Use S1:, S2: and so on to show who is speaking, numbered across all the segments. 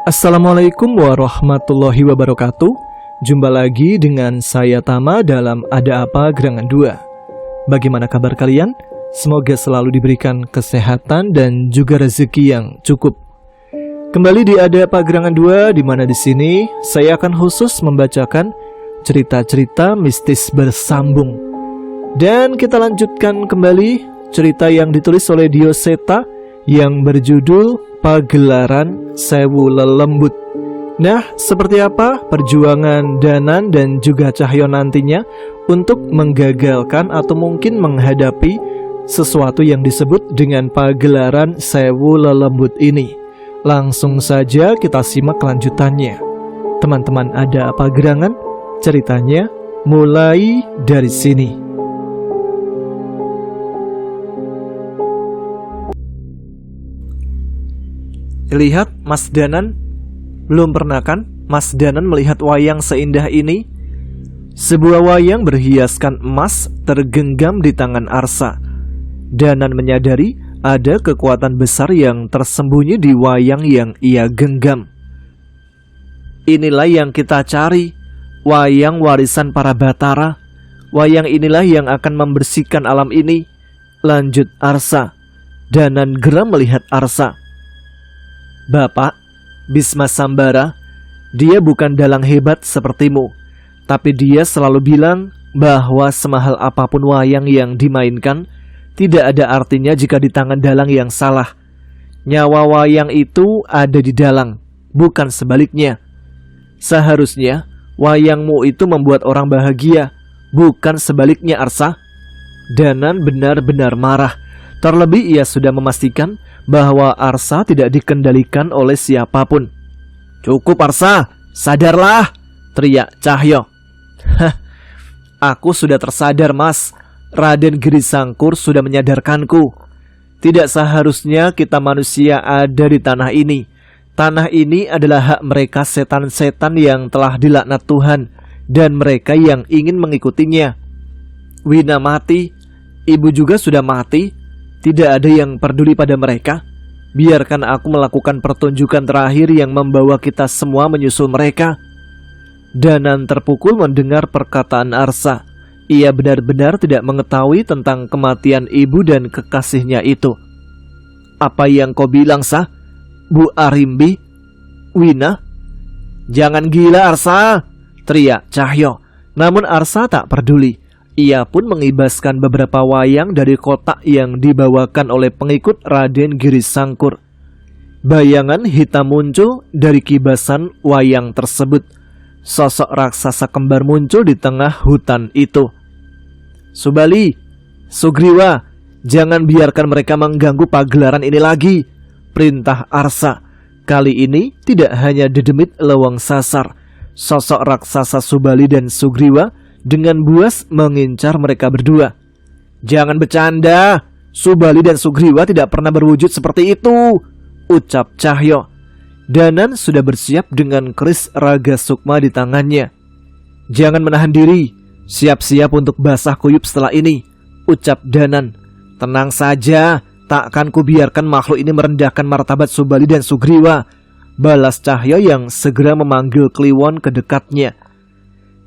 S1: Assalamualaikum warahmatullahi wabarakatuh. Jumpa lagi dengan saya Tama dalam Ada Apa Gerangan 2. Bagaimana kabar kalian? Semoga selalu diberikan kesehatan dan juga rezeki yang cukup. Kembali di Ada Apa Gerangan 2, di mana di sini saya akan khusus membacakan cerita-cerita mistis bersambung. Dan kita lanjutkan kembali cerita yang ditulis oleh Dio Seta yang berjudul Pagelaran Sewu Lelembut. Nah, seperti apa perjuangan Danan dan juga Cahyo nantinya untuk menggagalkan atau mungkin menghadapi sesuatu yang disebut dengan Pagelaran Sewu Lelembut ini? Langsung saja kita simak kelanjutannya. Teman-teman, ada apa gerangan? Ceritanya mulai dari sini. Lihat Mas Danan, belum pernah kan Mas Danan melihat wayang seindah ini? Sebuah wayang berhiaskan emas tergenggam di tangan Arsa. Danan menyadari ada kekuatan besar yang tersembunyi di wayang yang ia genggam. Inilah yang kita cari, wayang warisan para Batara. Wayang inilah yang akan membersihkan alam ini, lanjut Arsa. Danan geram melihat Arsa. Bapak, Bisma Sambara, dia bukan dalang hebat sepertimu, tapi dia selalu bilang bahwa semahal apapun wayang yang dimainkan, tidak ada artinya jika di tangan dalang yang salah. Nyawa wayang itu ada di dalang, bukan sebaliknya. Seharusnya wayangmu itu membuat orang bahagia, bukan sebaliknya, Arsa. Danan benar-benar marah. Terlebih ia sudah memastikan bahwa Arsa tidak dikendalikan oleh siapapun. Cukup Arsa, sadarlah, teriak Cahyo. Hah, aku sudah tersadar mas. Raden Girisangkur sudah menyadarkanku. Tidak seharusnya kita manusia ada di tanah ini. Tanah ini adalah hak mereka setan-setan yang telah dilaknat Tuhan dan mereka yang ingin mengikutinya. Wina mati, ibu juga sudah mati. Tidak ada yang peduli pada mereka. Biarkan aku melakukan pertunjukan terakhir yang membawa kita semua menyusul mereka. Danan terpukul mendengar perkataan Arsa. Ia benar-benar tidak mengetahui tentang kematian ibu dan kekasihnya itu. Apa yang kau bilang, Sah? Bu Arimbi? Wina? Jangan gila Arsa, teriak Cahyo. Namun Arsa tak peduli. Ia pun mengibaskan beberapa wayang dari kotak yang dibawakan oleh pengikut Raden Girisangkur. Bayangan hitam muncul dari kibasan wayang tersebut. Sosok raksasa kembar muncul di tengah hutan itu. Subali, Sugriwa, jangan biarkan mereka mengganggu pagelaran ini lagi, perintah Arsa. Kali ini tidak hanya dedemit lewang sasar. Sosok raksasa Subali dan Sugriwa dengan buas mengincar mereka berdua. Jangan bercanda, Subali dan Sugriwa tidak pernah berwujud seperti itu, ucap Cahyo. Danan sudah bersiap dengan keris Raga Sukma di tangannya. Jangan menahan diri, siap-siap untuk basah kuyup setelah ini, ucap Danan. Tenang saja, tak akan kubiarkan makhluk ini merendahkan martabat Subali dan Sugriwa, balas Cahyo yang segera memanggil Kliwon ke dekatnya.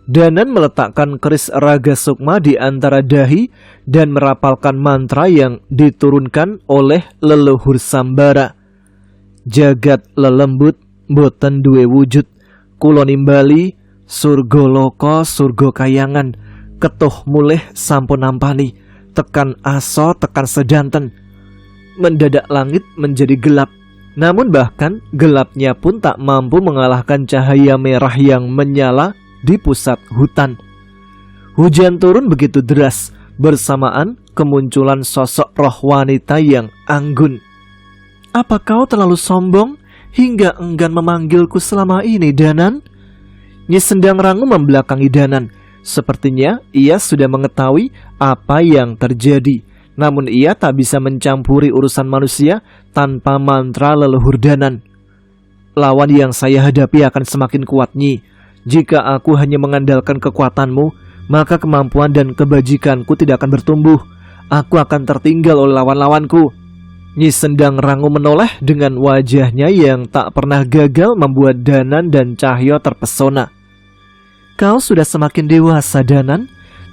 S1: Danan meletakkan keris Raga Sukma di antara dahi dan merapalkan mantra yang diturunkan oleh leluhur Sambara. Jagat lelembut boten duwe wujud, kulo nimbali surga loko surga kayangan, ketuh mulih sampun nampani, tekan aso tekan sedanten. Mendadak langit menjadi gelap, namun bahkan gelapnya pun tak mampu mengalahkan cahaya merah yang menyala di pusat hutan. Hujan turun begitu deras, bersamaan kemunculan sosok roh wanita yang anggun. Apa kau terlalu sombong hingga enggan memanggilku selama ini, Danan? Nyi Sendang Rangu membelakangi Danan. Sepertinya ia sudah mengetahui apa yang terjadi. Namun ia tak bisa mencampuri urusan manusia tanpa mantra leluhur Danan. Lawan yang saya hadapi akan semakin kuat, Nyi. Jika aku hanya mengandalkan kekuatanmu, maka kemampuan dan kebajikanku tidak akan bertumbuh. Aku akan tertinggal oleh lawan-lawanku. Nyi Sendang Rangu menoleh dengan wajahnya yang tak pernah gagal membuat Danan dan Cahyo terpesona. Kau sudah semakin dewasa, Danan,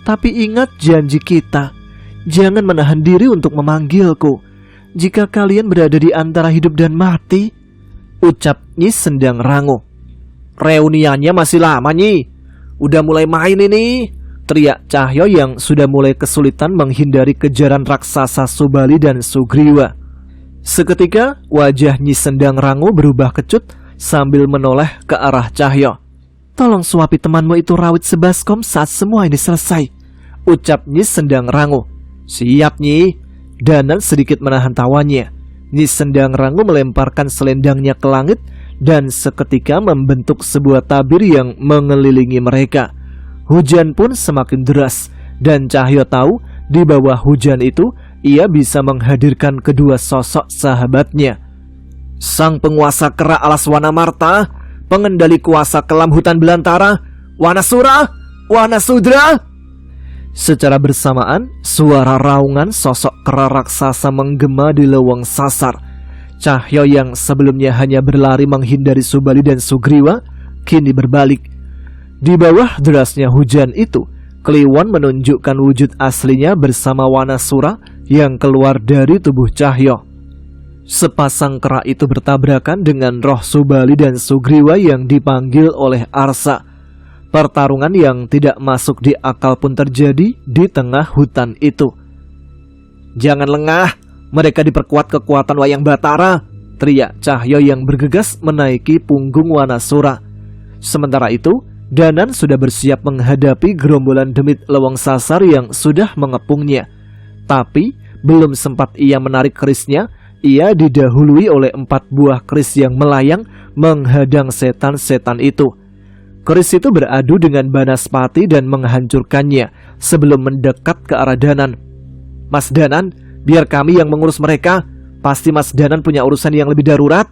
S1: tapi ingat janji kita. Jangan menahan diri untuk memanggilku. Jika kalian berada di antara hidup dan mati, ucap Nyi Sendang Rangu. Reuniannya masih lama, Nyi. Udah mulai main ini, teriak Cahyo yang sudah mulai kesulitan menghindari kejaran raksasa Subali dan Sugriwa. Seketika wajah Nyi Sendang Rangu berubah kecut sambil menoleh ke arah Cahyo. Tolong suapi temanmu itu rawit sebaskom saat semua ini selesai, ucap Nyi Sendang Rangu. Siap, Nyi. Danan sedikit menahan tawanya. Nyi Sendang Rangu melemparkan selendangnya ke langit dan seketika membentuk sebuah tabir yang mengelilingi mereka. Hujan pun semakin deras dan Cahyo tahu di bawah hujan itu ia bisa menghadirkan kedua sosok sahabatnya. Sang penguasa kera alas Wanamarta, pengendali kuasa kelam hutan belantara, Wanasura, Wanasudra. Secara bersamaan, suara raungan sosok kera raksasa menggema di leweng sasar. Cahyo yang sebelumnya hanya berlari menghindari Subali dan Sugriwa, kini berbalik. Di bawah derasnya hujan itu, Kliwon menunjukkan wujud aslinya bersama Wanasura yang keluar dari tubuh Cahyo. Sepasang kera itu bertabrakan dengan roh Subali dan Sugriwa yang dipanggil oleh Arsa. Pertarungan yang tidak masuk di akal pun terjadi di tengah hutan itu. Jangan lengah, mereka diperkuat kekuatan Wayang Batara, teriak Cahyo yang bergegas menaiki punggung Wanasura. Sementara itu, Danan sudah bersiap menghadapi gerombolan demit leweng sasar yang sudah mengepungnya. Tapi belum sempat ia menarik kerisnya, ia didahului oleh 4 buah keris yang melayang menghadang setan-setan itu. Keris itu beradu dengan Banaspati dan menghancurkannya sebelum mendekat ke arah Danan. Mas Danan, biar kami yang mengurus mereka. Pasti Mas Danan punya urusan yang lebih darurat.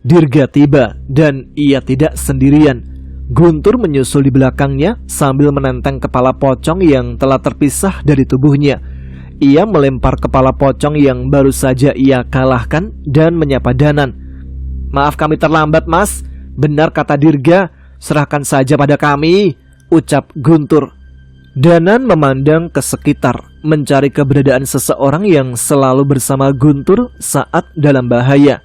S1: Dirga tiba dan ia tidak sendirian. Guntur menyusul di belakangnya sambil menenteng kepala pocong yang telah terpisah dari tubuhnya. Ia melempar kepala pocong yang baru saja ia kalahkan dan menyapa Danan. Maaf kami terlambat, Mas. Benar kata Dirga, serahkan saja pada kami, ucap Guntur. Danan memandang ke sekitar, mencari keberadaan seseorang yang selalu bersama Guntur saat dalam bahaya.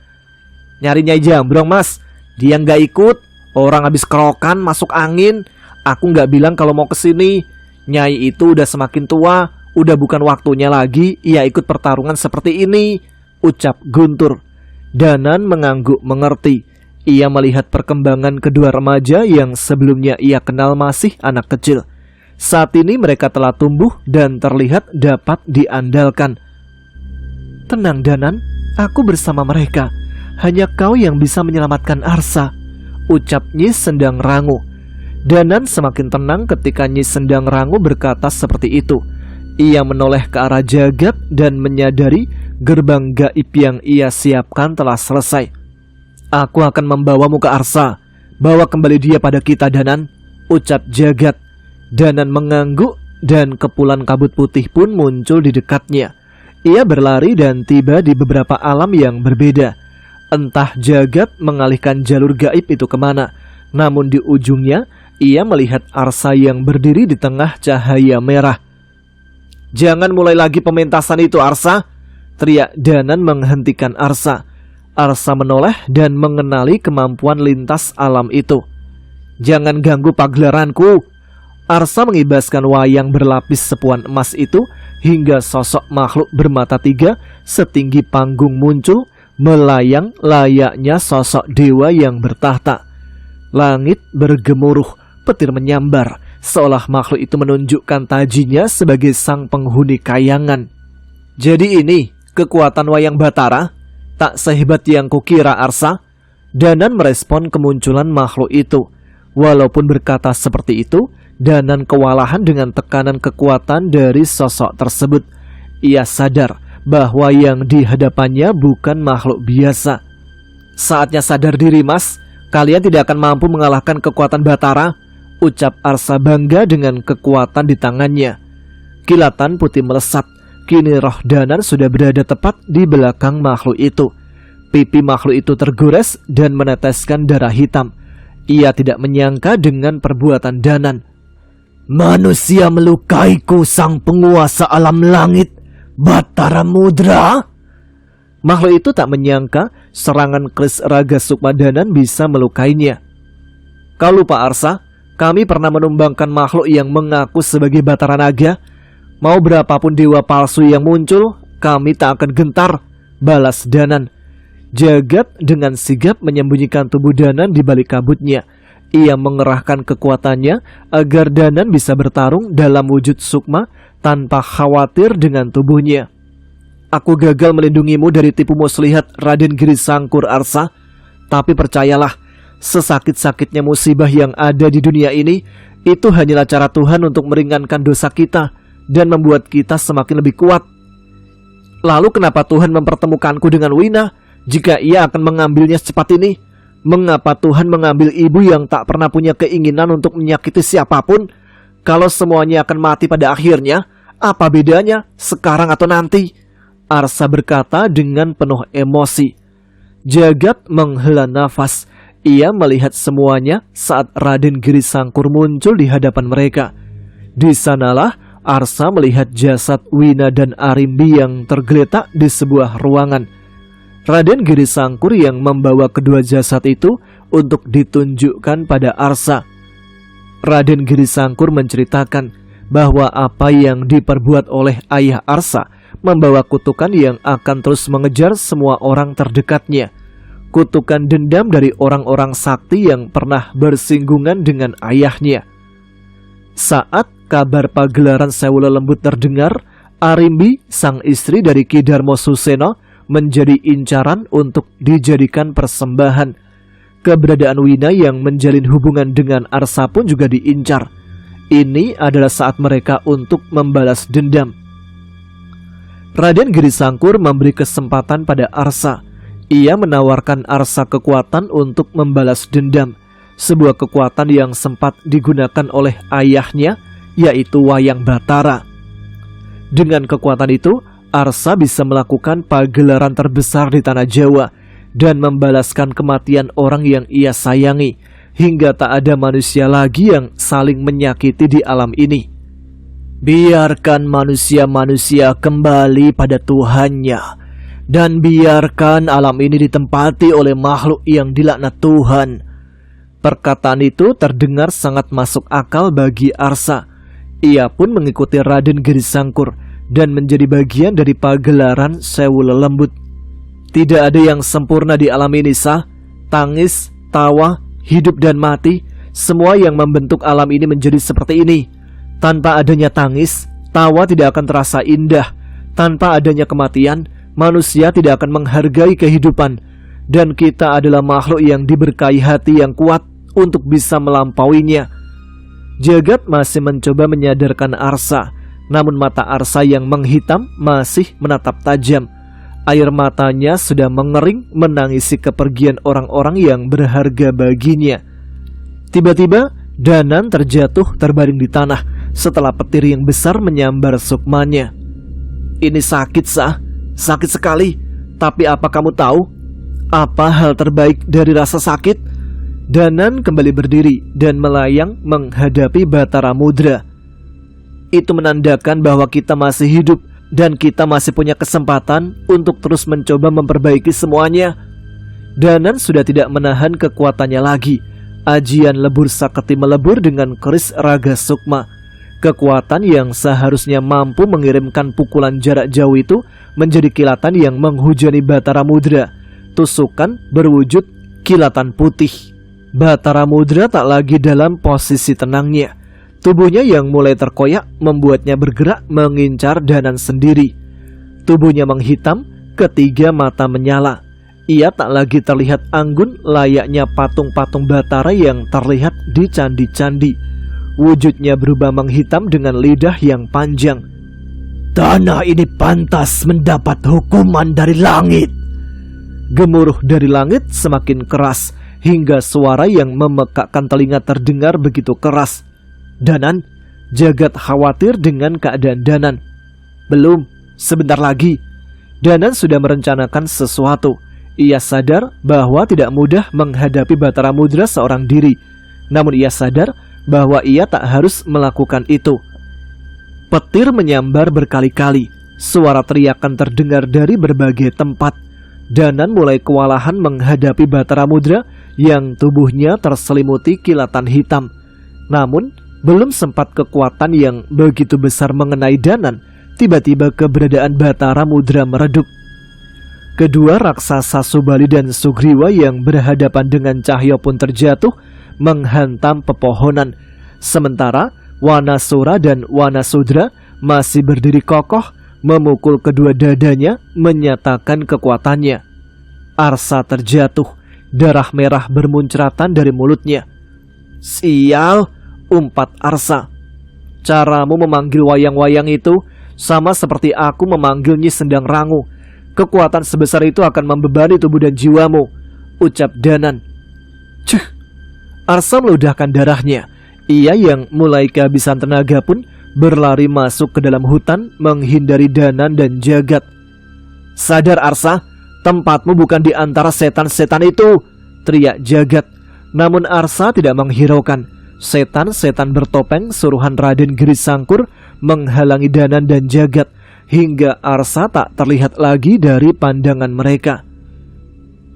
S1: Nyari Nyai Jambrong, Mas. Dia nggak ikut. Orang habis kerokan masuk angin. Aku nggak bilang kalau mau kesini. Nyai itu udah semakin tua, udah bukan waktunya lagi ia ikut pertarungan seperti ini, ucap Guntur. Danan mengangguk mengerti. Ia melihat perkembangan kedua remaja yang sebelumnya ia kenal masih anak kecil. Saat ini mereka telah tumbuh dan terlihat dapat diandalkan. Tenang Danan, aku bersama mereka. Hanya kau yang bisa menyelamatkan Arsa, ucap Nyi Sendang Rangu. Danan semakin tenang ketika Nyi Sendang Rangu berkata seperti itu. Ia menoleh ke arah jagat dan menyadari gerbang gaib yang ia siapkan telah selesai. Aku akan membawamu ke Arsa. Bawa kembali dia pada kita, Danan, ucap jagat. Danan mengangguk dan kepulan kabut putih pun muncul di dekatnya. Ia berlari dan tiba di beberapa alam yang berbeda. Entah jagat mengalihkan jalur gaib itu kemana, namun di ujungnya ia melihat Arsa yang berdiri di tengah cahaya merah. Jangan mulai lagi pementasan itu, Arsa, teriak Danan menghentikan Arsa. Arsa menoleh dan mengenali kemampuan lintas alam itu. Jangan ganggu pagelaranku. Arsa mengibaskan wayang berlapis sepuan emas itu hingga sosok makhluk bermata 3 setinggi panggung muncul, melayang layaknya sosok dewa yang bertahta. Langit bergemuruh, petir menyambar, seolah makhluk itu menunjukkan tajinya sebagai sang penghuni kayangan. Jadi ini kekuatan Wayang Batara? Tak sehebat yang kukira, Arsa. Danan merespon kemunculan makhluk itu. Walaupun berkata seperti itu, Danan kewalahan dengan tekanan kekuatan dari sosok tersebut. Ia sadar bahwa yang di hadapannya bukan makhluk biasa. Saatnya sadar diri, Mas. Kalian tidak akan mampu mengalahkan kekuatan Batara, ucap Arsa bangga dengan kekuatan di tangannya. Kilatan putih melesat, Kini roh Danan sudah berada tepat di belakang makhluk itu. Pipi makhluk itu tergores dan meneteskan darah hitam. Ia tidak menyangka dengan perbuatan Danan. "Manusia melukaiku, sang penguasa alam langit, Batara Mudra." Makhluk itu tak menyangka serangan keris raga sukma Danan bisa melukainya. "Kau lupa Arsa, kami pernah menumbangkan makhluk yang mengaku sebagai Batara Naga. Mau berapapun dewa palsu yang muncul, kami tak akan gentar," balas Danan. Jagat dengan sigap menyembunyikan tubuh Danan di balik kabutnya. Ia mengerahkan kekuatannya agar Danan bisa bertarung dalam wujud sukma tanpa khawatir dengan tubuhnya. "Aku gagal melindungimu dari tipu muslihat Raden Girisangkur, Arsa. Tapi percayalah, sesakit-sakitnya musibah yang ada di dunia ini, itu hanyalah cara Tuhan untuk meringankan dosa kita dan membuat kita semakin lebih kuat. Lalu kenapa Tuhan mempertemukanku dengan Wina jika ia akan mengambilnya secepat ini? Mengapa Tuhan mengambil ibu yang tak pernah punya keinginan untuk menyakiti siapapun? Kalau semuanya akan mati pada akhirnya, apa bedanya sekarang atau nanti?" Arsa berkata dengan penuh emosi. Jagat menghela nafas. Ia melihat semuanya saat Raden Girisangkur muncul di hadapan mereka. Di sanalah Arsa melihat jasad Wina dan Arimbi yang tergeletak di sebuah ruangan. Raden Girisangkur yang membawa kedua jasad itu untuk ditunjukkan pada Arsa. Raden Girisangkur menceritakan bahwa apa yang diperbuat oleh ayah Arsa membawa kutukan yang akan terus mengejar semua orang terdekatnya. Kutukan dendam dari orang-orang sakti yang pernah bersinggungan dengan ayahnya. Saat kabar pagelaran Sewu Lelembut terdengar, Arimbi, sang istri dari Ki Darmo Suseno, menjadi incaran untuk dijadikan persembahan. Keberadaan Wina yang menjalin hubungan dengan Arsa pun juga diincar. Ini adalah saat mereka untuk membalas dendam. Raden Girisangkur memberi kesempatan pada Arsa. Ia menawarkan Arsa kekuatan untuk membalas dendam, sebuah kekuatan yang sempat digunakan oleh ayahnya, yaitu Wayang Batara. Dengan kekuatan itu, Arsa bisa melakukan pagelaran terbesar di tanah Jawa dan membalaskan kematian orang yang ia sayangi, hingga tak ada manusia lagi yang saling menyakiti di alam ini. Biarkan manusia-manusia kembali pada Tuhannya, dan biarkan alam ini ditempati oleh makhluk yang dilaknat Tuhan. Perkataan itu terdengar sangat masuk akal bagi Arsa. Ia pun mengikuti Raden Girisangkur dan menjadi bagian dari pagelaran Sewu Lelembut. Tidak ada yang sempurna di alam ini, Sah. Tangis, tawa, hidup dan mati, semua yang membentuk alam ini menjadi seperti ini. Tanpa adanya tangis, tawa tidak akan terasa indah. Tanpa adanya kematian, manusia tidak akan menghargai kehidupan. Dan kita adalah makhluk yang diberkahi hati yang kuat untuk bisa melampauinya. Jagat masih mencoba menyadarkan Arsa, namun mata Arsa yang menghitam masih menatap tajam. Air matanya sudah mengering menangisi kepergian orang-orang yang berharga baginya. Tiba-tiba Danan terjatuh terbaring di tanah setelah petir yang besar menyambar sukmanya. "Ini sakit, Sah. Sakit sekali. Tapi apa kamu tahu? Apa hal terbaik dari rasa sakit?" Danan kembali berdiri dan melayang menghadapi Batara Mudra. "Itu menandakan bahwa kita masih hidup dan kita masih punya kesempatan untuk terus mencoba memperbaiki semuanya." Danan sudah tidak menahan kekuatannya lagi. Ajian lebur sakti melebur dengan keris raga sukma. Kekuatan yang seharusnya mampu mengirimkan pukulan jarak jauh itu menjadi kilatan yang menghujani Batara Mudra. Tusukan berwujud kilatan putih. Batara Mudra tak lagi dalam posisi tenangnya. Tubuhnya yang mulai terkoyak membuatnya bergerak mengincar Danan sendiri. Tubuhnya menghitam, ketiga mata menyala. Ia tak lagi terlihat anggun layaknya patung-patung Batara yang terlihat di candi-candi. Wujudnya berubah menghitam dengan lidah yang panjang. "Tanah ini pantas mendapat hukuman dari langit." Gemuruh dari langit semakin keras, hingga suara yang memekakkan telinga terdengar begitu keras. "Danan," Jagat khawatir dengan keadaan Danan. Sebentar lagi, Danan sudah merencanakan sesuatu. Ia sadar bahwa tidak mudah menghadapi Batara Mudra seorang diri. Namun ia sadar bahwa ia tak harus melakukan itu. Petir menyambar berkali-kali. Suara teriakan terdengar dari berbagai tempat. Danan mulai kewalahan menghadapi Batara Mudra yang tubuhnya terselimuti kilatan hitam. Namun, belum sempat kekuatan yang begitu besar mengenai Danan, tiba-tiba keberadaan Batara Mudra meredup. Kedua raksasa Subali dan Sugriwa yang berhadapan dengan Cahyo pun terjatuh menghantam pepohonan. Sementara Wanasura dan Wanasudra masih berdiri kokoh, memukul kedua dadanya menyatakan kekuatannya. Arsa terjatuh, darah merah bermuncratan dari mulutnya. "Sial," umpat Arsa. "Caramu memanggil wayang-wayang itu sama seperti aku memanggil Nyi Sendang Rangu. Kekuatan sebesar itu akan membebani tubuh dan jiwamu," ucap Danan. Cuh. Arsa meludahkan darahnya. Ia yang mulai kehabisan tenaga pun berlari masuk ke dalam hutan menghindari Danan dan Jagat. "Sadar Arsa, tempatmu bukan di antara setan-setan itu," teriak Jagat. Namun Arsa tidak menghiraukan. Setan-setan bertopeng suruhan Raden Girisangkur menghalangi Danan dan Jagat hingga Arsa tak terlihat lagi dari pandangan mereka.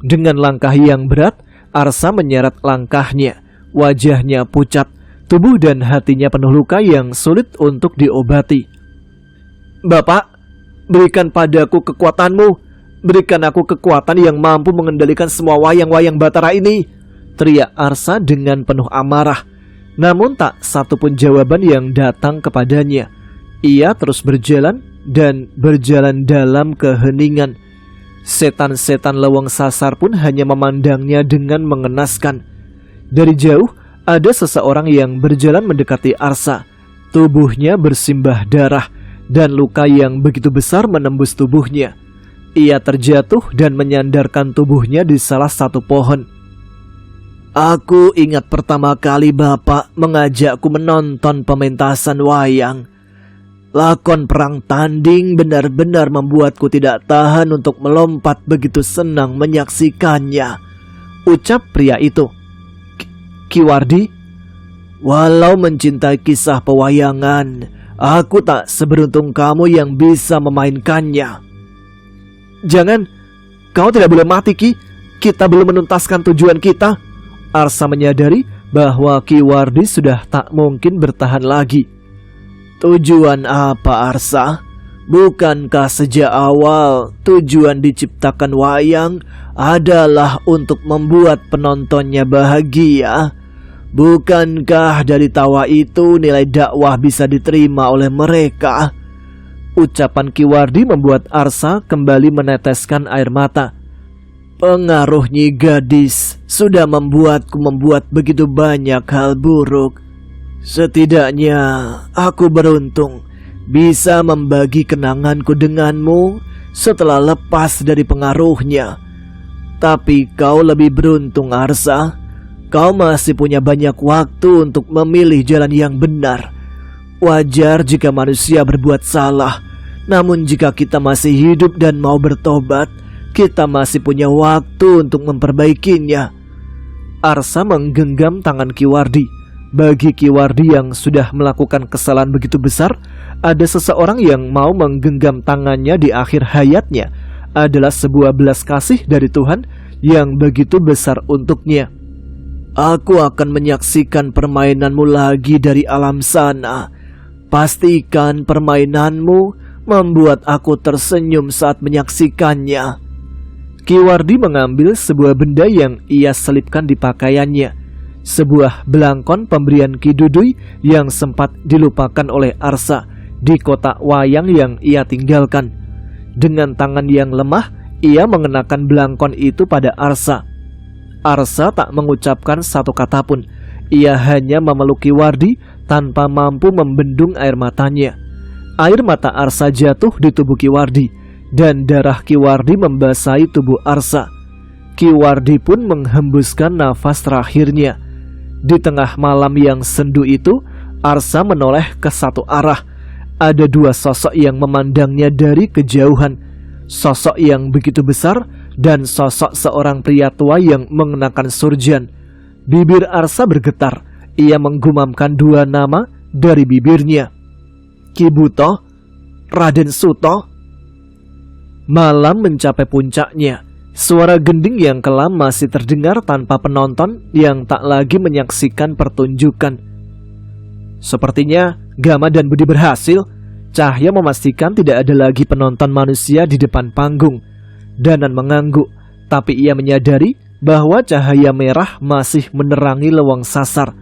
S1: Dengan langkah yang berat, Arsa menyeret langkahnya. Wajahnya pucat, tubuh dan hatinya penuh luka yang sulit untuk diobati. "Bapak, berikan padaku kekuatanmu. Berikan aku kekuatan yang mampu mengendalikan semua wayang-wayang Batara ini," teriak Arsa dengan penuh amarah. Namun tak satu pun jawaban yang datang kepadanya. Ia terus berjalan dan berjalan dalam keheningan. Setan-setan leweng sasar pun hanya memandangnya dengan mengenaskan. Dari jauh, ada seseorang yang berjalan mendekati Arsa. Tubuhnya bersimbah darah dan luka yang begitu besar menembus tubuhnya. Ia terjatuh dan menyandarkan tubuhnya di salah satu pohon. "Aku ingat pertama kali Bapak mengajakku menonton pementasan wayang. Lakon perang tanding benar-benar membuatku tidak tahan untuk melompat begitu senang menyaksikannya," ucap pria itu. "Ki Wardi, walau mencintai kisah pewayangan, aku tak seberuntung kamu yang bisa memainkannya." "Jangan, kau tidak boleh mati Ki. Kita belum menuntaskan tujuan kita." Arsa menyadari bahwa Ki Wardi sudah tak mungkin bertahan lagi. "Tujuan apa Arsa? Bukankah sejak awal tujuan diciptakan wayang adalah untuk membuat penontonnya bahagia? Bukankah dari tawa itu nilai dakwah bisa diterima oleh mereka?" Ucapan Ki Wardi membuat Arsa kembali meneteskan air mata. "Pengaruh Nyi Gadis sudah membuatku membuat begitu banyak hal buruk. Setidaknya aku beruntung bisa membagi kenanganku denganmu setelah lepas dari pengaruhnya. Tapi kau lebih beruntung Arsa. Kau masih punya banyak waktu untuk memilih jalan yang benar. Wajar jika manusia berbuat salah, namun jika kita masih hidup dan mau bertobat, kita masih punya waktu untuk memperbaikinya." Arsa menggenggam tangan Ki Wardi. Bagi Ki Wardi yang sudah melakukan kesalahan begitu besar, ada seseorang yang mau menggenggam tangannya di akhir hayatnya adalah sebuah belas kasih dari Tuhan yang begitu besar untuknya. "Aku akan menyaksikan permainanmu lagi dari alam sana. Pastikan permainanmu membuat aku tersenyum saat menyaksikannya." Ki Wardi mengambil sebuah benda yang ia selipkan di pakaiannya. Sebuah belangkon pemberian Ki Dudui yang sempat dilupakan oleh Arsa di kotak wayang yang ia tinggalkan. Dengan tangan yang lemah, ia mengenakan belangkon itu pada Arsa. Arsa tak mengucapkan satu kata pun. Ia hanya memeluk Ki Wardi tanpa mampu membendung air matanya. Air mata Arsa jatuh di tubuh Ki Wardi, dan darah Ki Wardi membasahi tubuh Arsa. Ki Wardi pun menghembuskan nafas terakhirnya. Di tengah malam yang sendu itu, Arsa menoleh ke satu arah. ada dua sosok yang memandangnya dari kejauhan. Sosok yang begitu besar dan sosok seorang pria tua yang mengenakan surjan. Bibir Arsa bergetar. Ia menggumamkan dua nama dari bibirnya. Ki Buto, Raden Suto. Malam mencapai puncaknya. Suara gending yang kelam masih terdengar tanpa penonton yang tak lagi menyaksikan pertunjukan. Sepertinya Gama dan Budi berhasil. Cahya memastikan tidak ada lagi penonton manusia di depan panggung. Danan mengangguk, tapi ia menyadari bahwa cahaya merah masih menerangi lewang sasar.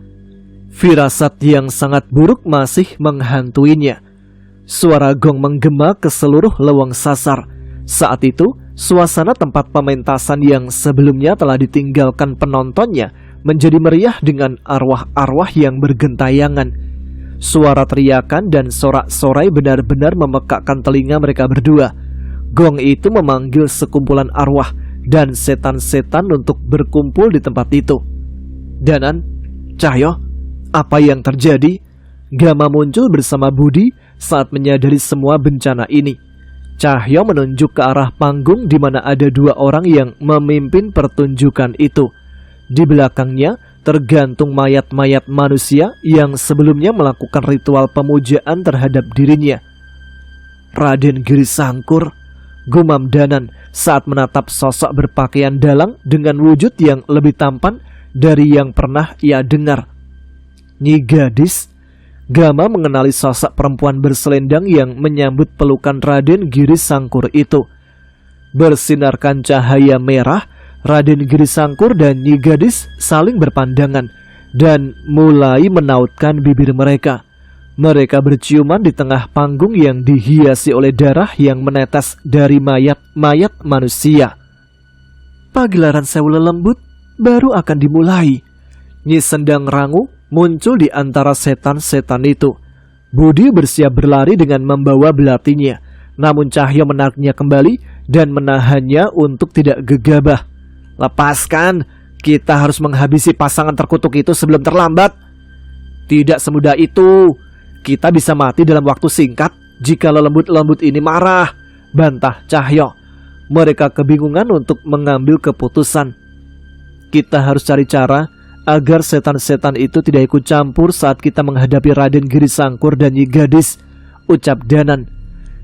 S1: Firasat yang sangat buruk masih menghantuinya. Suara gong menggema ke seluruh lewang sasar. Saat itu, suasana tempat pementasan yang sebelumnya telah ditinggalkan penontonnya menjadi meriah dengan arwah-arwah yang bergentayangan. Suara teriakan dan sorak-sorai benar-benar memekakkan telinga mereka berdua. Gong itu memanggil sekumpulan arwah dan setan-setan untuk berkumpul di tempat itu. Danan, Cahyo, apa yang terjadi? Gama muncul bersama Budi saat menyadari semua bencana ini. Cahyo menunjuk ke arah panggung di mana ada dua orang yang memimpin pertunjukan itu. Di belakangnya tergantung mayat-mayat manusia yang sebelumnya melakukan ritual pemujaan terhadap dirinya. Raden Girisangkur, gumam Danan saat menatap sosok berpakaian dalang dengan wujud yang lebih tampan dari yang pernah ia dengar. Nyi Gadis. Gama mengenali sosok perempuan berselendang yang menyambut pelukan Raden Girisangkur itu. Bersinarkan cahaya merah, Raden Girisangkur dan Nyi Gadis saling berpandangan dan mulai menautkan bibir mereka. Mereka berciuman di tengah panggung yang dihiasi oleh darah yang menetes dari mayat-mayat manusia. Pagelaran Sewu Lelembut baru akan dimulai. Nyi Sendang Rangu muncul di antara setan-setan itu. Budi bersiap berlari dengan membawa belatinya, namun Cahyo menariknya kembali dan menahannya untuk tidak gegabah. Lepaskan, kita harus menghabisi pasangan terkutuk itu sebelum terlambat. Tidak semudah itu. Kita bisa mati dalam waktu singkat jika lelembut-lembut ini marah, bantah Cahyo. Mereka kebingungan untuk mengambil keputusan. Kita harus cari cara agar setan-setan itu tidak ikut campur saat kita menghadapi Raden Girisangkur dan Nyi Gadis, ucap Danan.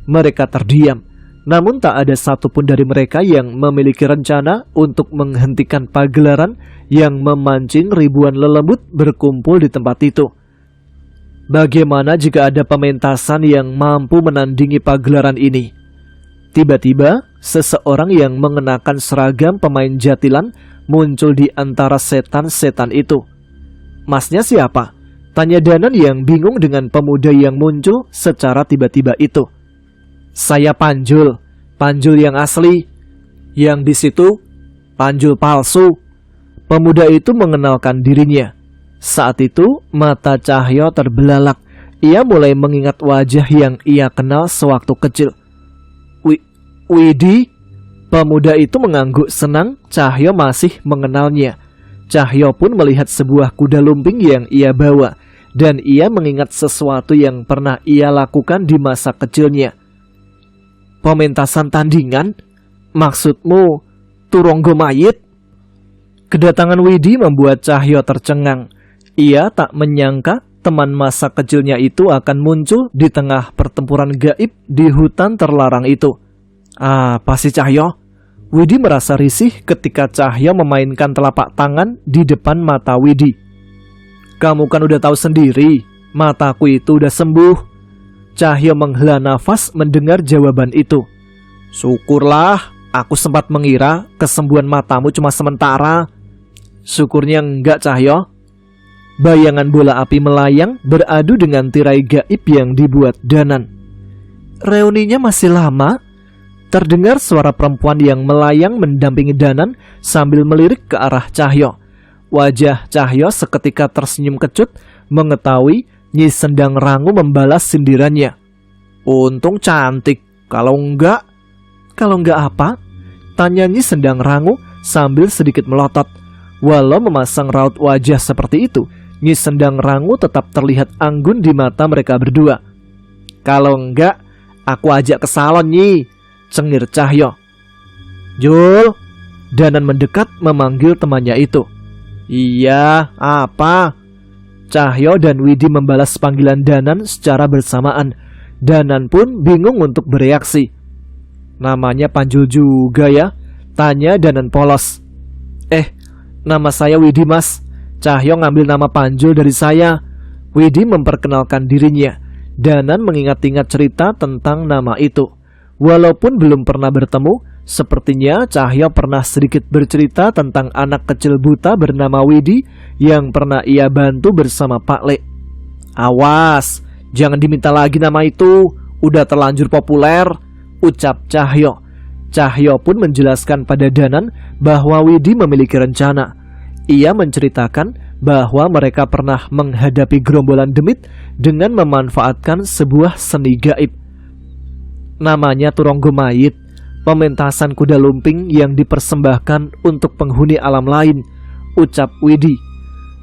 S1: Mereka terdiam, namun tak ada satupun dari mereka yang memiliki rencana untuk menghentikan pagelaran yang memancing ribuan lelembut berkumpul di tempat itu. Bagaimana jika ada pementasan yang mampu menandingi pagelaran ini? Tiba-tiba, seseorang yang mengenakan seragam pemain jatilan muncul di antara setan-setan itu. Masnya siapa? Tanya Danan yang bingung dengan pemuda yang muncul secara tiba-tiba itu. Saya Panjul, Panjul yang asli. Yang di situ, Panjul palsu. Pemuda itu mengenalkan dirinya. Saat itu, mata Cahyo terbelalak. Ia mulai mengingat wajah yang ia kenal sewaktu kecil. Widi? Pemuda itu mengangguk senang. Cahyo masih mengenalnya. Cahyo pun melihat sebuah kuda lumping yang ia bawa, dan ia mengingat sesuatu yang pernah ia lakukan di masa kecilnya. Pementasan tandingan? Maksudmu Turonggo Mayit? Kedatangan Widi membuat Cahyo tercengang. Ia tak menyangka teman masa kecilnya itu akan muncul di tengah pertempuran gaib di hutan terlarang itu. Apa sih Cahyo? Widi merasa risih ketika Cahyo memainkan telapak tangan di depan mata Widi. Kamu kan udah tahu sendiri, mataku itu udah sembuh. Cahyo menghela nafas mendengar jawaban itu. Syukurlah, aku sempat mengira kesembuhan matamu cuma sementara. Syukurnya enggak Cahyo. Bayangan bola api melayang beradu dengan tirai gaib yang dibuat Danan. Reuninya masih lama. Terdengar suara perempuan yang melayang mendampingi Danan sambil melirik ke arah Cahyo. Wajah Cahyo seketika tersenyum kecut mengetahui Nyi Sendang Rangu membalas sindirannya. Untung cantik, kalau enggak apa? Tanya Nyi Sendang Rangu sambil sedikit melotot. Walau memasang raut wajah seperti itu, Nyi Sendang Rangu tetap terlihat anggun di mata mereka berdua. Kalau enggak, aku ajak ke salon Nyi, cengir Cahyo. Jul, Danan mendekat memanggil temannya itu. Iya, apa? Cahyo dan Widi membalas panggilan Danan secara bersamaan. Danan pun bingung untuk bereaksi. Namanya Panjul juga ya? Tanya Danan polos. Nama saya Widi mas. Cahyo ngambil nama Panjul dari saya. Widi memperkenalkan dirinya. Danan mengingat-ingat cerita tentang nama itu. Walaupun belum pernah bertemu, sepertinya Cahyo pernah sedikit bercerita tentang anak kecil buta bernama Widi yang pernah ia bantu bersama Pak Le. Awas, jangan diminta lagi nama itu, udah terlanjur populer, ucap Cahyo. Cahyo pun menjelaskan pada Danan bahwa Widi memiliki rencana. Ia menceritakan bahwa mereka pernah menghadapi gerombolan demit dengan memanfaatkan sebuah seni gaib. Namanya Turonggo Mayit, pementasan kuda lumping yang dipersembahkan untuk penghuni alam lain, ucap Widi.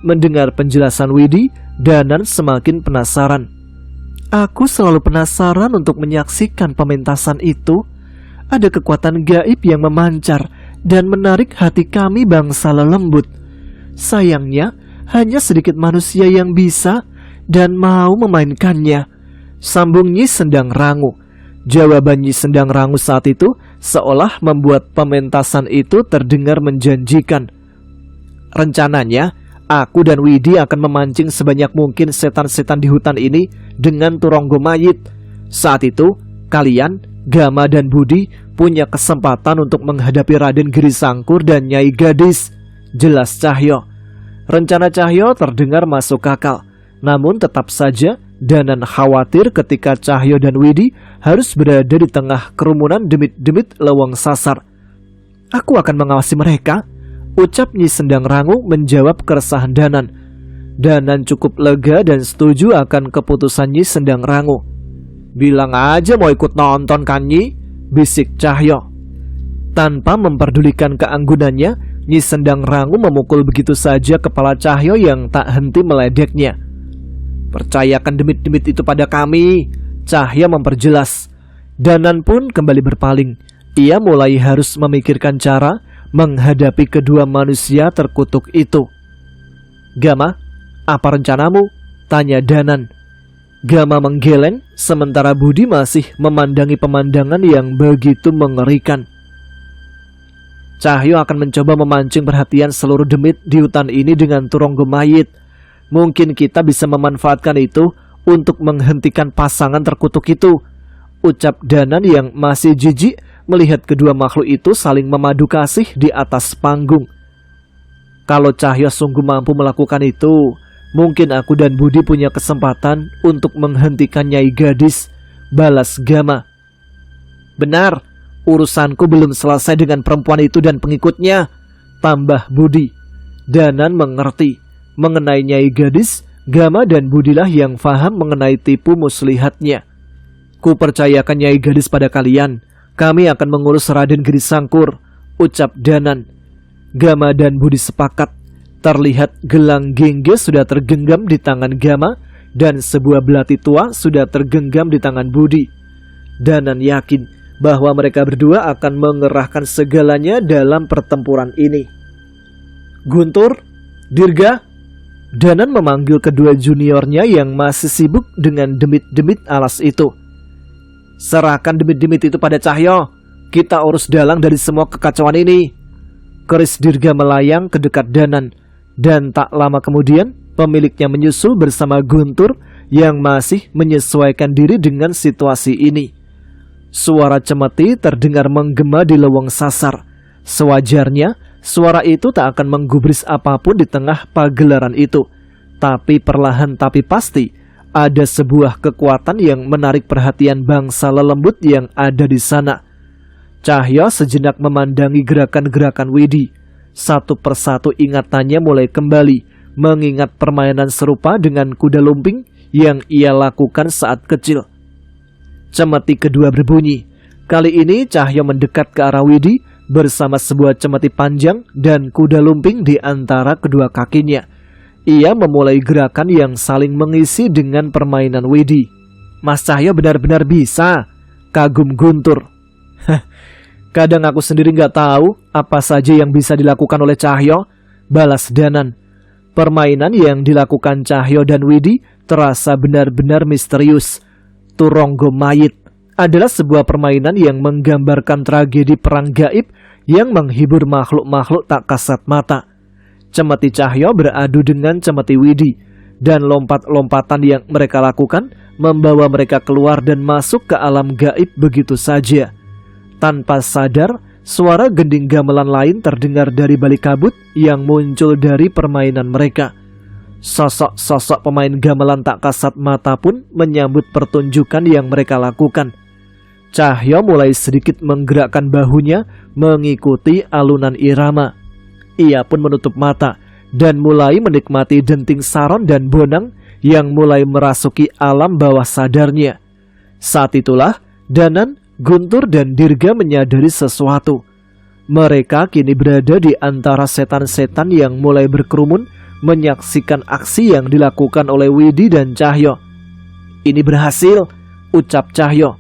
S1: Mendengar penjelasan Widi, Danan semakin penasaran. Aku selalu penasaran untuk menyaksikan pementasan itu. Ada kekuatan gaib yang memancar dan menarik hati kami bangsa lelembut. Sayangnya, hanya sedikit manusia yang bisa dan mau memainkannya, sambung Nyi Sendang Rangu. Jawaban Nyi Sendang Rangu saat itu seolah membuat pementasan itu terdengar menjanjikan. Rencananya, aku dan Widi akan memancing sebanyak mungkin setan-setan di hutan ini dengan Turonggo Mayit. Saat itu, kalian, Gama dan Budi, punya kesempatan untuk menghadapi Raden Giri Sangkur dan Nyai Gadis, jelas Cahyo. Rencana Cahyo terdengar masuk akal. Namun tetap saja Danan khawatir ketika Cahyo dan Widi harus berada di tengah kerumunan demit-demit lewang sasar. Aku akan mengawasi mereka, ucap Nyi Sendang Rangu menjawab keresahan Danan. Danan cukup lega dan setuju akan keputusan Nyi Sendang Rangu. Bilang aja mau ikut nonton kan Nyi, bisik Cahyo. Tanpa memperdulikan keanggunannya, Nyi Sendang Rangu memukul begitu saja kepala Cahyo yang tak henti meledeknya. Percayakan demit-demit itu pada kami, Cahyo memperjelas. Danan pun kembali berpaling. Ia mulai harus memikirkan cara menghadapi kedua manusia terkutuk itu. Gama, apa rencanamu? Tanya Danan. Gama menggeleng, sementara Budi masih memandangi pemandangan yang begitu mengerikan. Cahyo akan mencoba memancing perhatian seluruh demit di hutan ini dengan Turonggo Mayit. Mungkin kita bisa memanfaatkan itu untuk menghentikan pasangan terkutuk itu, ucap Danan yang masih jijik melihat kedua makhluk itu saling memadu kasih di atas panggung. Kalau Cahyo sungguh mampu melakukan itu, mungkin aku dan Budi punya kesempatan untuk menghentikan Nyai Gadis, balas Gama. Benar, urusanku belum selesai dengan perempuan itu dan pengikutnya, tambah Budi. Danan mengerti, mengenai Nyai Gadis, Gama dan Budilah yang faham mengenai tipu muslihatnya. Ku percayakan Nyai Gadis pada kalian, kami akan mengurus Raden Giri Sangkur, ucap Danan. Gama dan Budi sepakat. Terlihat gelang gengge sudah tergenggam di tangan Gama dan sebuah belati tua sudah tergenggam di tangan Budi. Danan yakin bahwa mereka berdua akan mengerahkan segalanya dalam pertempuran ini. Guntur, Dirga. Danan memanggil kedua juniornya yang masih sibuk dengan demit-demit alas itu. Serahkan demit-demit itu pada Cahyo. Kita urus dalang dari semua kekacauan ini. Keris Dirga melayang ke dekat Danan. Dan tak lama kemudian pemiliknya menyusul bersama Guntur yang masih menyesuaikan diri dengan situasi ini. Suara cemeti terdengar menggema di lewang sasar. Sewajarnya, suara itu tak akan menggubris apapun di tengah pagelaran itu. Tapi perlahan tapi pasti, ada sebuah kekuatan yang menarik perhatian bangsa lelembut yang ada di sana. Cahyo sejenak memandangi gerakan-gerakan Widi. Satu persatu ingatannya mulai kembali, mengingat permainan serupa dengan kuda lumping yang ia lakukan saat kecil. Cemeti kedua berbunyi. Kali ini Cahyo mendekat ke arah Widi bersama sebuah cemeti panjang dan kuda lumping di antara kedua kakinya. Ia memulai gerakan yang saling mengisi dengan permainan Widi. Mas Cahyo benar-benar bisa, kagum Guntur. Kadang aku sendiri nggak tahu apa saja yang bisa dilakukan oleh Cahyo, balas Danan. Permainan yang dilakukan Cahyo dan Widi terasa benar-benar misterius. Turonggo Mayit adalah sebuah permainan yang menggambarkan tragedi perang gaib yang menghibur makhluk-makhluk tak kasat mata. Cemeti Cahyo beradu dengan cemeti Widi, dan lompat-lompatan yang mereka lakukan membawa mereka keluar dan masuk ke alam gaib begitu saja. Tanpa sadar, suara gending gamelan lain terdengar dari balik kabut yang muncul dari permainan mereka. Sosok-sosok pemain gamelan tak kasat mata pun menyambut pertunjukan yang mereka lakukan. Cahyo mulai sedikit menggerakkan bahunya mengikuti alunan irama. Ia pun menutup mata dan mulai menikmati denting saron dan bonang yang mulai merasuki alam bawah sadarnya. Saat itulah Danan, Guntur, dan Dirga menyadari sesuatu. Mereka kini berada di antara setan-setan yang mulai berkerumun menyaksikan aksi yang dilakukan oleh Widi dan Cahyo. Ini berhasil, ucap Cahyo.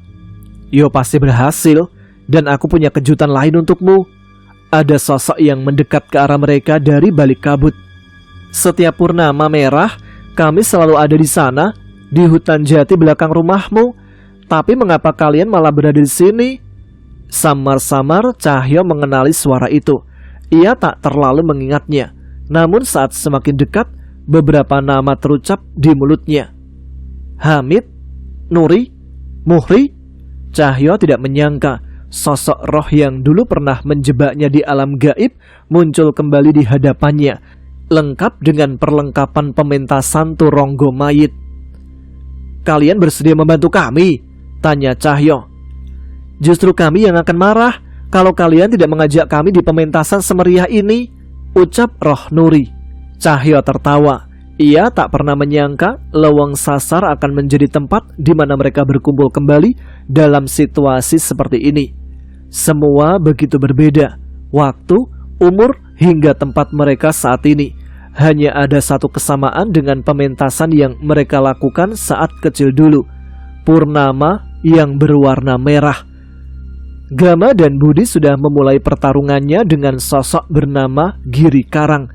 S1: Yo, pasti berhasil, dan aku punya kejutan lain untukmu. Ada sosok yang mendekat ke arah mereka dari balik kabut. Setiap purnama merah, kami selalu ada di sana, di hutan jati belakang rumahmu. Tapi mengapa kalian malah berada di sini? Samar-samar Cahyo mengenali suara itu. Ia tak terlalu mengingatnya. Namun saat semakin dekat, beberapa nama terucap di mulutnya. Hamid, Nuri, Muhri. Cahyo tidak menyangka sosok roh yang dulu pernah menjebaknya di alam gaib muncul kembali di hadapannya, lengkap dengan perlengkapan pementasan Turonggo Mayit. Kalian bersedia membantu kami? Tanya Cahyo. Justru kami yang akan marah kalau kalian tidak mengajak kami di pementasan semeriah ini, ucap roh Nuri. Cahyo tertawa. Ia tak pernah menyangka Leweng Sasar akan menjadi tempat di mana mereka berkumpul kembali dalam situasi seperti ini. Semua begitu berbeda, waktu, umur, hingga tempat mereka saat ini. Hanya ada satu kesamaan dengan pementasan yang mereka lakukan saat kecil dulu. Purnama yang berwarna merah. Gama dan Budi sudah memulai pertarungannya dengan sosok bernama Giri Karang.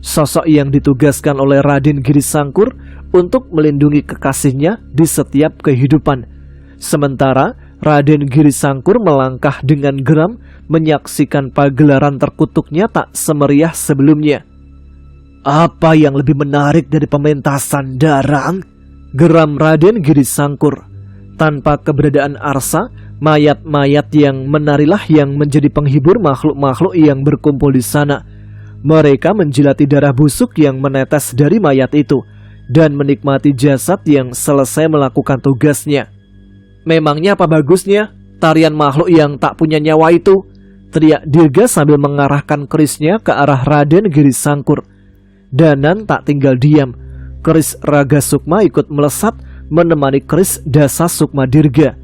S1: Sosok yang ditugaskan oleh Raden Giri Sangkur untuk melindungi kekasihnya di setiap kehidupan. Sementara Raden Giri Sangkur melangkah dengan geram menyaksikan pagelaran terkutuknya tak semeriah sebelumnya. Apa yang lebih menarik dari pementasan Darang? Geram Raden Giri Sangkur. Tanpa keberadaan Arsa, mayat-mayat yang menarilah yang menjadi penghibur makhluk-makhluk yang berkumpul di sana. Mereka menjilati darah busuk yang menetes dari mayat itu dan menikmati jasad yang selesai melakukan tugasnya. Memangnya apa bagusnya tarian makhluk yang tak punya nyawa itu? Teriak Dirga sambil mengarahkan kerisnya ke arah Raden Giri Sangkur. Danan tak tinggal diam. Keris Raga Sukma ikut melesat menemani keris Dasa Sukma Dirga.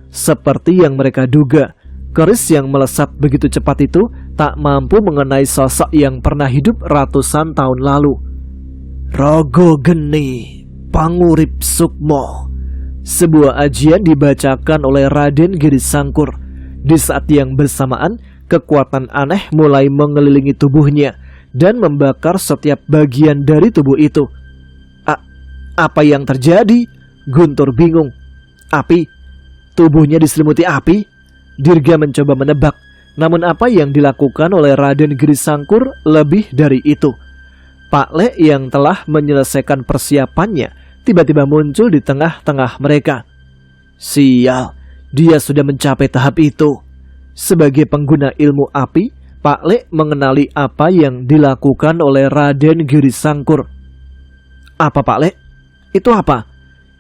S1: Seperti yang mereka duga, keris yang melesat begitu cepat itu tak mampu mengenai sosok yang pernah hidup ratusan tahun lalu. Rogo Geni Pangurip Sukmo. Sebuah ajian dibacakan oleh Raden Giri Sangkur. Di saat yang bersamaan, kekuatan aneh mulai mengelilingi tubuhnya dan membakar setiap bagian dari tubuh itu. Apa yang terjadi? Guntur bingung. Api? Tubuhnya diselimuti api? Dirga mencoba menebak. Namun apa yang dilakukan oleh Raden Giri Sangkur lebih dari itu. Pak Le yang telah menyelesaikan persiapannya tiba-tiba muncul di tengah-tengah mereka. Sial, dia sudah mencapai tahap itu. Sebagai pengguna ilmu api, Pak Le mengenali apa yang dilakukan oleh Raden Giri Sangkur. Apa Pak Le? Itu apa?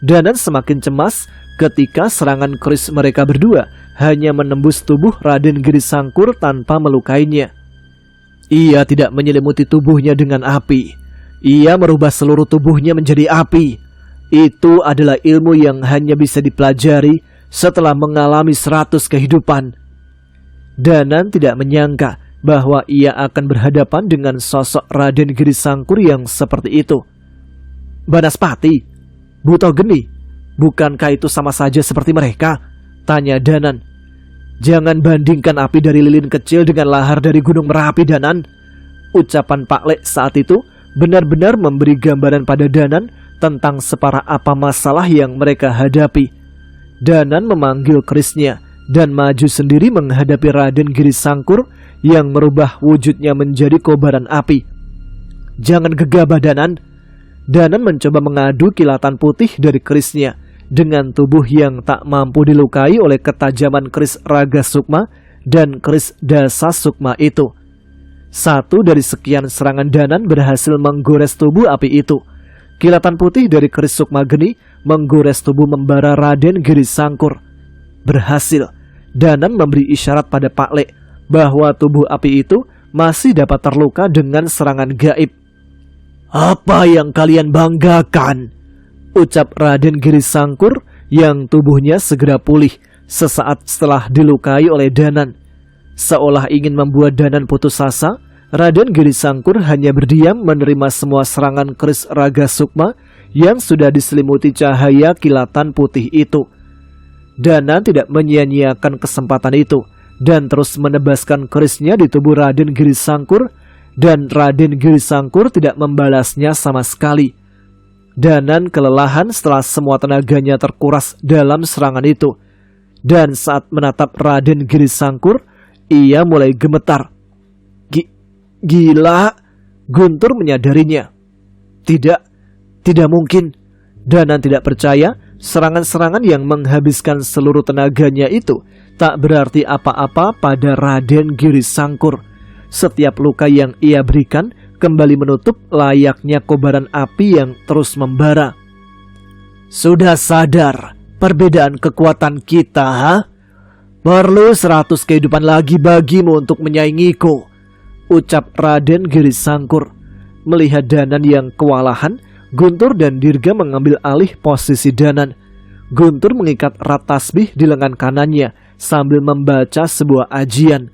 S1: Danan semakin cemas ketika serangan keris mereka berdua hanya menembus tubuh Raden Giri Sangkur tanpa melukainya. Ia tidak menyelimuti tubuhnya dengan api. Ia merubah seluruh tubuhnya menjadi api. Itu adalah ilmu yang hanya bisa dipelajari setelah mengalami 100 kehidupan. Danan tidak menyangka bahwa ia akan berhadapan dengan sosok Raden Giri Sangkur yang seperti itu. Banaspati, Buto Geni, Bukankah itu sama saja seperti mereka? Tanya Danan. Jangan bandingkan api dari lilin kecil dengan lahar dari gunung Merapi, Danan. Ucapan Pak Lek saat itu benar-benar memberi gambaran pada Danan tentang separah apa masalah yang mereka hadapi. Danan memanggil kerisnya dan maju sendiri menghadapi Raden Giri Sangkur yang merubah wujudnya menjadi kobaran api. Jangan gegabah, Danan. Danan mencoba mengadu kilatan putih dari kerisnya dengan tubuh yang tak mampu dilukai oleh ketajaman keris Raga Sukma dan keris Dasa Sukma itu. Satu dari sekian serangan Danan berhasil menggores tubuh api itu. Kilatan putih dari keris Sukma Geni menggores tubuh membara Raden Giri Sangkur. Berhasil. Danan memberi isyarat pada Pak Lek bahwa tubuh api itu masih dapat terluka dengan serangan gaib. Apa yang kalian banggakan? Ucap Raden Giri Sangkur yang tubuhnya segera pulih sesaat setelah dilukai oleh Danan. Seolah ingin membuat Danan putus asa, Raden Giri Sangkur hanya berdiam menerima semua serangan keris Raga Sukma yang sudah diselimuti cahaya kilatan putih itu. Danan tidak menyia-nyiakan kesempatan itu dan terus menebaskan kerisnya di tubuh Raden Giri Sangkur, dan Raden Giri Sangkur tidak membalasnya sama sekali. Danan kelelahan setelah semua tenaganya terkuras dalam serangan itu, dan saat menatap Raden Giri Sangkur, ia mulai gemetar. Gila, Guntur menyadarinya. Tidak mungkin. Danan tidak percaya serangan-serangan yang menghabiskan seluruh tenaganya itu tak berarti apa-apa pada Raden Giri Sangkur. Setiap luka yang ia berikan kembali menutup layaknya kobaran api yang terus membara. Sudah sadar perbedaan kekuatan kita, ha? Perlu 100 kehidupan lagi bagimu untuk menyaingiku, ucap Raden Giri Sangkur. Melihat Danan yang kewalahan, Guntur dan Dirga mengambil alih posisi Danan. Guntur mengikat erat tasbih di lengan kanannya sambil membaca sebuah ajian.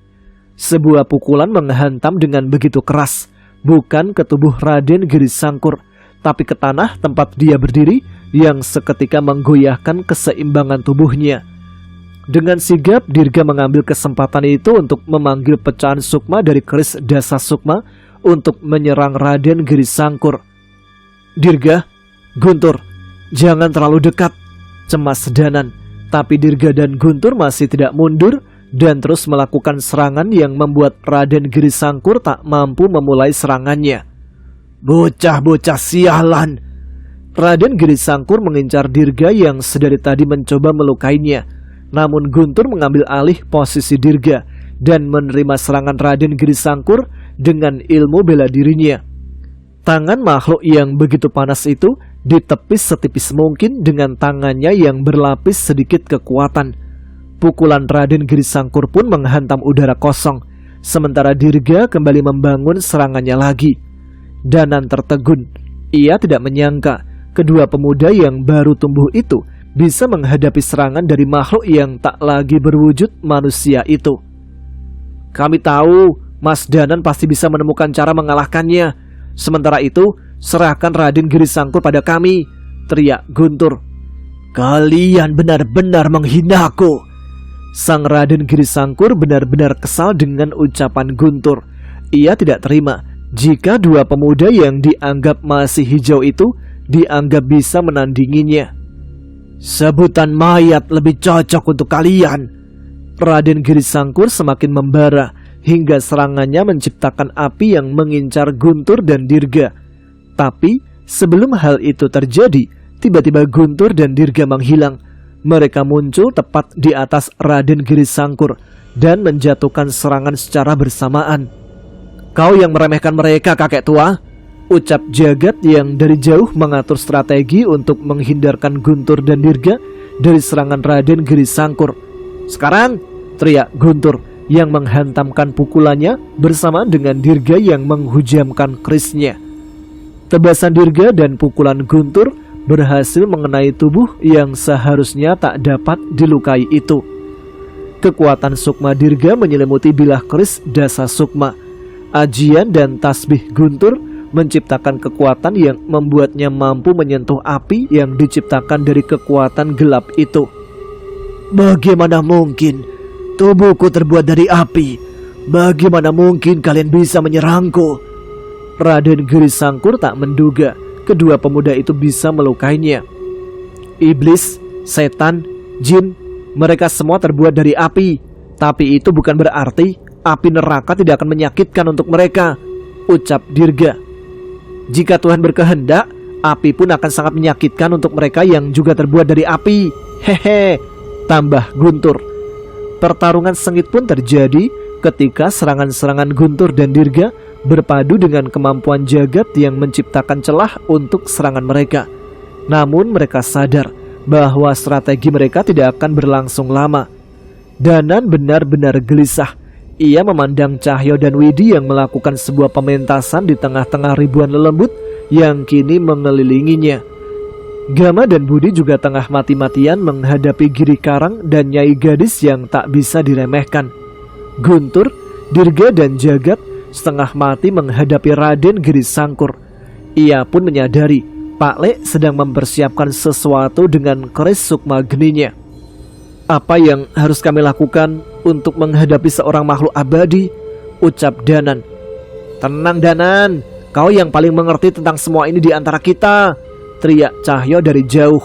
S1: Sebuah pukulan menghantam dengan begitu keras, bukan ke tubuh Raden Giri Sangkur, tapi ke tanah tempat dia berdiri yang seketika menggoyahkan keseimbangan tubuhnya. Dengan sigap, Dirga mengambil kesempatan itu untuk memanggil pecahan sukma dari keris Dasa Sukma untuk menyerang Raden Giri Sangkur. Dirga, Guntur, jangan terlalu dekat, cemas Danan. Tapi Dirga dan Guntur masih tidak mundur dan terus melakukan serangan yang membuat Raden Giri Sangkur tak mampu memulai serangannya. Bocah-bocah sialan! Raden Giri Sangkur mengincar Dirga yang sedari tadi mencoba melukainya. Namun Guntur mengambil alih posisi Dirga dan menerima serangan Raden Giri Sangkur dengan ilmu bela dirinya. Tangan makhluk yang begitu panas itu ditepis setipis mungkin dengan tangannya yang berlapis sedikit kekuatan. Pukulan Raden Giri Sangkur pun menghantam udara kosong, sementara Dirga kembali membangun serangannya lagi. Danan tertegun. Ia tidak menyangka kedua pemuda yang baru tumbuh itu bisa menghadapi serangan dari makhluk yang tak lagi berwujud manusia itu. Kami tahu Mas Danan pasti bisa menemukan cara mengalahkannya. Sementara itu, serahkan Raden Giri Sangkur pada kami, teriak Guntur. Kalian benar-benar menghinaku. Sang Raden Giri Sangkur benar-benar kesal dengan ucapan Guntur. Ia tidak terima jika dua pemuda yang dianggap masih hijau itu dianggap bisa menandinginya. Sebutan mayat lebih cocok untuk kalian. Raden Giri Sangkur semakin membara hingga serangannya menciptakan api yang mengincar Guntur dan Dirga. Tapi sebelum hal itu terjadi, tiba-tiba Guntur dan Dirga menghilang. Mereka muncul tepat di atas Raden Giri Sangkur dan menjatuhkan serangan secara bersamaan. Kau yang meremehkan mereka, kakek tua, ucap Jagat yang dari jauh mengatur strategi untuk menghindarkan Guntur dan Dirga dari serangan Raden Giri Sangkur. Sekarang, teriak Guntur yang menghantamkan pukulannya bersamaan dengan Dirga yang menghujamkan kerisnya. Tebasan Dirga dan pukulan Guntur berhasil mengenai tubuh yang seharusnya tak dapat dilukai itu. Kekuatan Sukma Dirga menyelimuti bilah keris Dasa Sukma. Ajian dan tasbih Guntur menciptakan kekuatan yang membuatnya mampu menyentuh api yang diciptakan dari kekuatan gelap itu. Bagaimana mungkin tubuhku terbuat dari api? Bagaimana mungkin kalian bisa menyerangku? Raden Girisangkur tak menduga kedua pemuda itu bisa melukainya. Iblis, setan, jin, mereka semua terbuat dari api. Tapi itu bukan berarti api neraka tidak akan menyakitkan untuk mereka, ucap Dirga. Jika Tuhan berkehendak, api pun akan sangat menyakitkan untuk mereka yang juga terbuat dari api. Hehe, tambah Guntur. Pertarungan sengit pun terjadi ketika serangan-serangan Guntur dan Dirga berpadu dengan kemampuan jagat yang menciptakan celah untuk serangan mereka. Namun mereka sadar bahwa strategi mereka tidak akan berlangsung lama. Danan benar-benar gelisah. Ia memandang Cahyo dan Widi yang melakukan sebuah pementasan di tengah-tengah ribuan lelembut yang kini mengelilinginya. Gama dan Budi juga tengah mati-matian menghadapi Giri Karang dan Nyai Gadis yang tak bisa diremehkan. Guntur, Dirga dan Jagat setengah mati menghadapi Raden Girisangkur. Ia pun menyadari Pak Le sedang mempersiapkan sesuatu dengan keris sukma geninya. Apa yang harus kami lakukan untuk menghadapi seorang makhluk abadi? Ucap Danan. Tenang Danan, kau yang paling mengerti tentang semua ini di antara kita, teriak Cahyo dari jauh.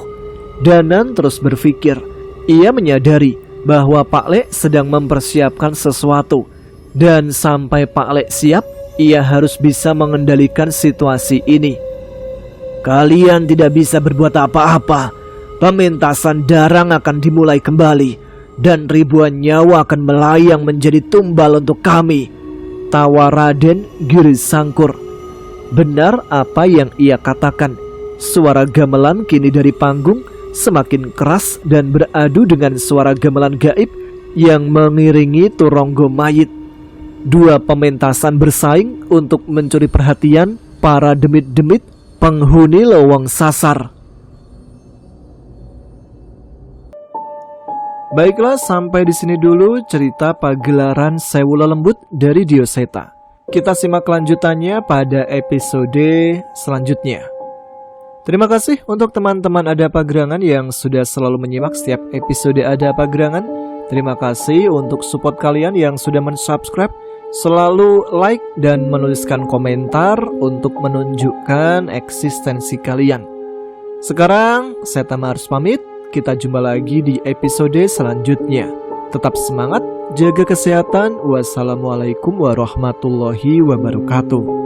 S1: Danan terus berpikir. Ia menyadari bahwa Pak Le sedang mempersiapkan sesuatu. Dan sampai Pak Le siap, ia harus bisa mengendalikan situasi ini. Kalian tidak bisa berbuat apa-apa. Pementasan darang akan dimulai kembali dan ribuan nyawa akan melayang menjadi tumbal untuk kami, tawa Raden Girisangkur. Benar apa yang ia katakan. Suara gamelan kini dari panggung semakin keras dan beradu dengan suara gamelan gaib yang mengiringi turonggo mayit. Dua pementasan bersaing untuk mencuri perhatian para demit-demit penghuni lowong sasar. Baiklah, sampai di sini dulu cerita pagelaran Sewu Lelembut dari Dioseta. Kita simak kelanjutannya pada episode selanjutnya. Terima kasih untuk teman-teman Ada Apa Gerangan yang sudah selalu menyimak setiap episode Ada Apa Gerangan. Terima kasih untuk support kalian yang sudah mensubscribe, selalu like dan menuliskan komentar untuk menunjukkan eksistensi kalian. Sekarang saya Tama harus pamit. Kita jumpa lagi di episode selanjutnya. Tetap semangat, jaga kesehatan. Wassalamualaikum warahmatullahi wabarakatuh.